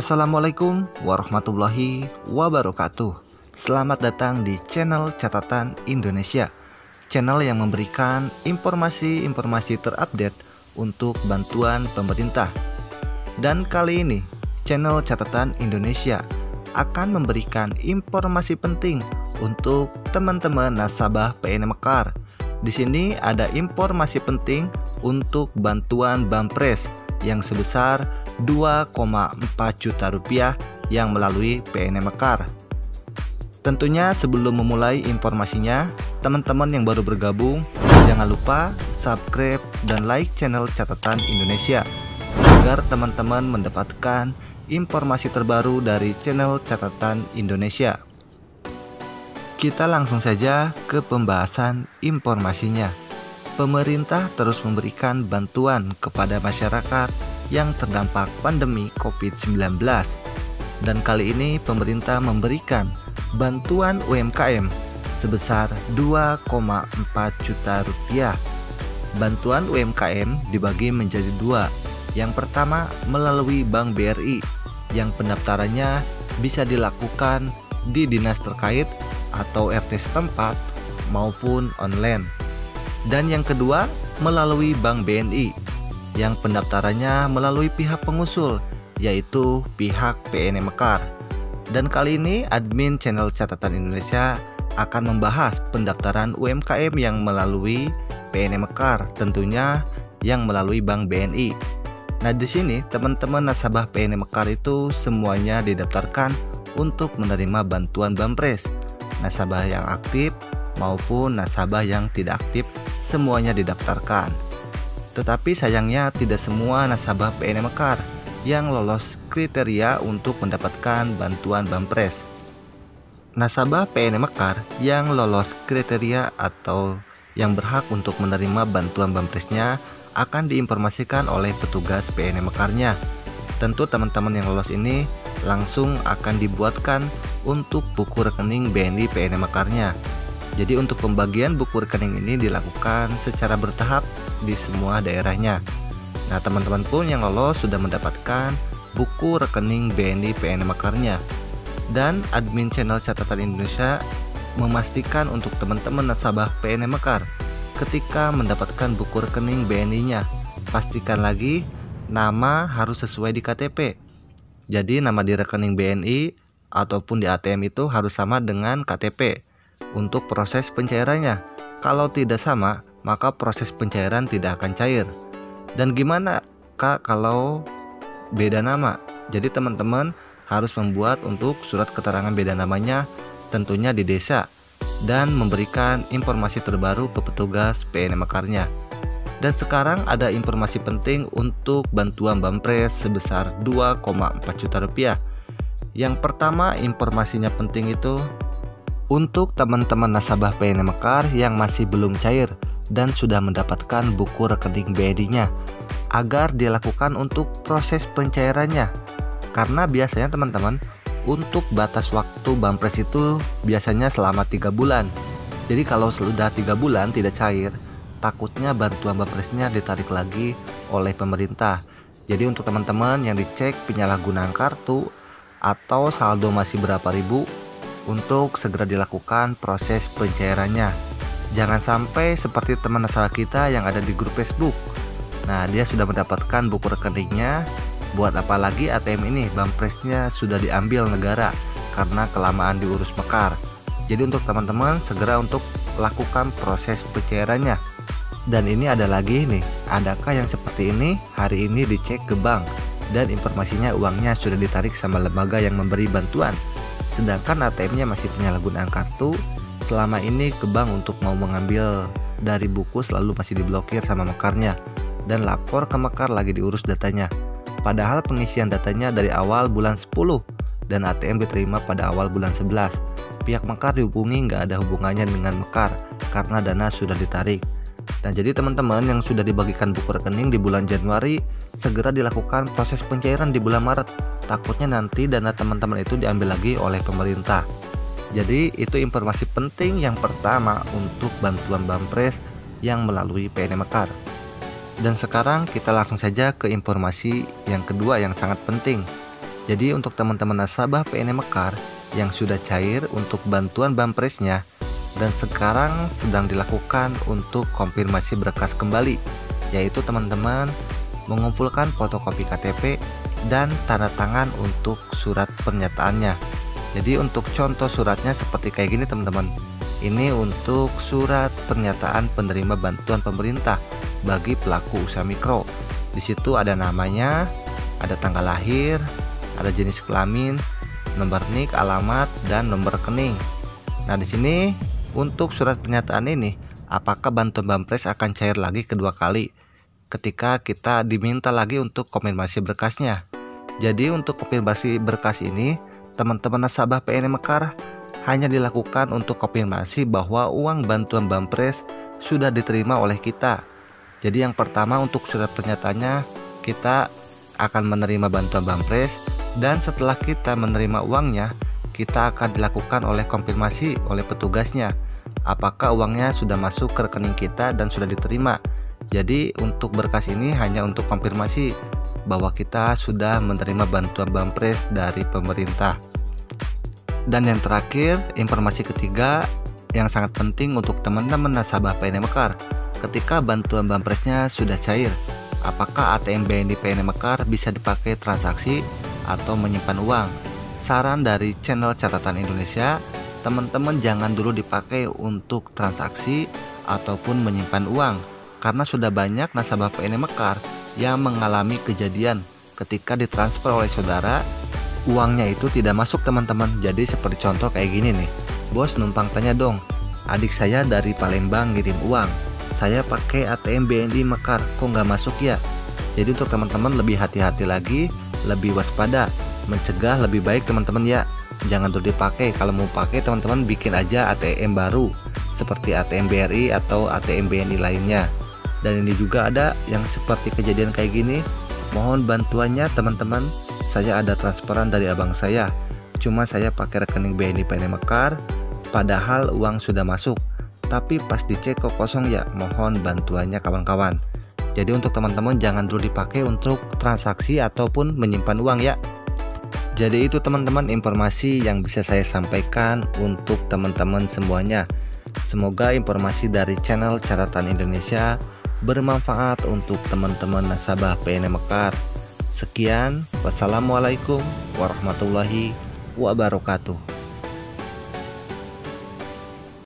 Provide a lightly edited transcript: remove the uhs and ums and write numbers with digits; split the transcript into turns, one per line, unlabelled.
Assalamualaikum warahmatullahi wabarakatuh. Selamat datang di channel Catatan Indonesia, channel yang memberikan informasi-informasi terupdate untuk bantuan pemerintah. Dan kali ini, channel Catatan Indonesia akan memberikan informasi penting untuk teman-teman nasabah PNM Mekar. Di sini ada informasi penting untuk bantuan Bampres yang sebesar 2,4 juta rupiah yang melalui PNM Mekar. Tentunya sebelum memulai informasinya, teman-teman yang baru bergabung jangan lupa subscribe dan like channel Catatan Indonesia agar teman-teman mendapatkan informasi terbaru dari channel Catatan Indonesia. Kita langsung saja ke pembahasan informasinya. Pemerintah terus memberikan bantuan kepada masyarakat yang terdampak pandemi COVID-19. Dan kali ini pemerintah memberikan bantuan UMKM sebesar 2,4 juta rupiah. Bantuan UMKM dibagi menjadi dua. Yang pertama melalui Bank BRI yang pendaftarannya bisa dilakukan di dinas terkait atau RT setempat maupun online. Dan yang kedua melalui Bank BNI yang pendaftarannya melalui pihak pengusul, yaitu pihak PNM Mekar. Dan kali ini admin channel Catatan Indonesia akan membahas pendaftaran UMKM yang melalui PNM Mekar, tentunya yang melalui Bank BNI. Nah, di sini teman-teman nasabah PNM Mekar itu semuanya didaftarkan untuk menerima bantuan Bampres. Nasabah yang aktif maupun nasabah yang tidak aktif semuanya didaftarkan. Tetapi sayangnya tidak semua nasabah PNM Mekar yang lolos kriteria untuk mendapatkan bantuan Bampres. Nasabah PNM Mekar yang lolos kriteria atau yang berhak untuk menerima bantuan Bampresnya akan diinformasikan oleh petugas PNM Mekarnya. Tentu teman-teman yang lolos ini langsung akan dibuatkan untuk buku rekening BNI PNM Mekarnya. Jadi untuk pembagian buku rekening ini dilakukan secara bertahap di semua daerahnya. Nah, teman-teman pun yang lolos sudah mendapatkan buku rekening BNI PNM Mekarnya. Dan admin channel Catatan Indonesia memastikan untuk teman-teman nasabah PNM Mekar ketika mendapatkan buku rekening BNI-nya, pastikan lagi nama harus sesuai di KTP. Jadi nama di rekening BNI ataupun di ATM itu harus sama dengan KTP untuk proses pencairannya. Kalau tidak sama, maka proses pencairan tidak akan cair. Dan gimana Kak kalau beda nama? Jadi teman-teman harus membuat untuk surat keterangan beda namanya tentunya di desa dan memberikan informasi terbaru ke petugas PNM Mekarnya. Dan sekarang ada informasi penting untuk bantuan Bampres sebesar 2,4 juta rupiah. Yang pertama informasinya penting itu untuk teman-teman nasabah PNM Mekar yang masih belum cair dan sudah mendapatkan buku rekening BNI-nya agar dilakukan untuk proses pencairannya. Karena biasanya teman-teman untuk batas waktu Bampres itu biasanya selama 3 bulan. Jadi kalau sudah 3 bulan tidak cair, takutnya bantuan Bampresnya ditarik lagi oleh pemerintah. Jadi untuk teman-teman yang dicek penyalahgunaan kartu atau saldo masih berapa ribu, untuk segera dilakukan proses pencairannya. Jangan sampai seperti teman nasabah kita yang ada di grup Facebook. Nah, dia sudah mendapatkan buku rekeningnya, buat apa lagi ATM ini, Bampresnya sudah diambil negara karena kelamaan diurus Mekar. Jadi untuk teman-teman segera untuk lakukan proses pencairannya. Dan ini ada lagi nih, adakah yang seperti ini hari ini dicek ke bank dan informasinya uangnya sudah ditarik sama lembaga yang memberi bantuan, sedangkan ATM-nya masih penyalahgunaan kartu. Selama ini ke bank untuk mau mengambil dari buku selalu masih diblokir sama Mekarnya dan lapor ke Mekar lagi diurus datanya. Padahal pengisian datanya dari awal bulan 10 dan ATM diterima pada awal bulan 11. Pihak Mekar dihubungi nggak ada hubungannya dengan Mekar karena dana sudah ditarik. Nah, jadi teman-teman yang sudah dibagikan buku rekening di bulan Januari segera dilakukan proses pencairan di bulan Maret. Takutnya nanti dana teman-teman itu diambil lagi oleh pemerintah. Jadi itu informasi penting yang pertama untuk bantuan Bampres yang melalui PNM Mekar. Dan sekarang kita langsung saja ke informasi yang kedua yang sangat penting. Jadi untuk teman-teman nasabah PNM Mekar yang sudah cair untuk bantuan Bampresnya dan sekarang sedang dilakukan untuk konfirmasi berkas kembali, yaitu teman-teman mengumpulkan fotokopi KTP dan tanda tangan untuk surat pernyataannya. Jadi untuk contoh suratnya seperti kayak gini teman-teman. Ini untuk surat pernyataan penerima bantuan pemerintah bagi pelaku usaha mikro. Di situ ada namanya, ada tanggal lahir, ada jenis kelamin, nomor NIK, alamat, dan nomor rekening. Nah, di sini untuk surat pernyataan ini, apakah bantuan Bampres akan cair lagi kedua kali ketika kita diminta lagi untuk konfirmasi berkasnya. Jadi untuk konfirmasi berkas ini, teman-teman nasabah PNM Mekar hanya dilakukan untuk konfirmasi bahwa uang bantuan Bampres sudah diterima oleh kita. Jadi yang pertama untuk surat pernyataannya, kita akan menerima bantuan Bampres, dan setelah kita menerima uangnya, kita akan dilakukan oleh konfirmasi oleh petugasnya apakah uangnya sudah masuk ke rekening kita dan sudah diterima. Jadi untuk berkas ini hanya untuk konfirmasi bahwa kita sudah menerima bantuan Bampres dari pemerintah. Dan yang terakhir, informasi ketiga yang sangat penting untuk teman-teman nasabah PNM Mekar. Ketika bantuan Bampresnya sudah cair, apakah ATM BNI PNM Mekar bisa dipakai transaksi atau menyimpan uang? Saran dari channel Catatan Indonesia, teman-teman jangan dulu dipakai untuk transaksi ataupun menyimpan uang, karena sudah banyak nasabah PNM Mekar yang mengalami kejadian ketika ditransfer oleh saudara, uangnya itu tidak masuk teman-teman. Jadi seperti contoh kayak gini nih, bos numpang tanya dong, adik saya dari Palembang ngirim uang, saya pakai ATM BNI Mekar kok nggak masuk ya. Jadi untuk teman-teman lebih hati-hati lagi, lebih waspada, mencegah lebih baik teman-teman ya. Jangan dulu dipakai. Kalau mau pakai teman-teman bikin aja ATM baru seperti ATM BRI atau ATM BNI lainnya. Dan ini juga ada yang seperti kejadian kayak gini, mohon bantuannya teman-teman. Saya ada transferan dari abang saya, cuma saya pakai rekening BNI PNM Mekar, padahal uang sudah masuk, tapi pas dicek kok kosong ya. Mohon bantuannya kawan-kawan. Jadi untuk teman-teman jangan dulu dipakai untuk transaksi ataupun menyimpan uang ya. Jadi itu teman-teman informasi yang bisa saya sampaikan untuk teman-teman semuanya. Semoga informasi dari channel Catatan Indonesia bermanfaat untuk teman-teman nasabah PNM Mekar. Sekian, wassalamualaikum warahmatullahi wabarakatuh.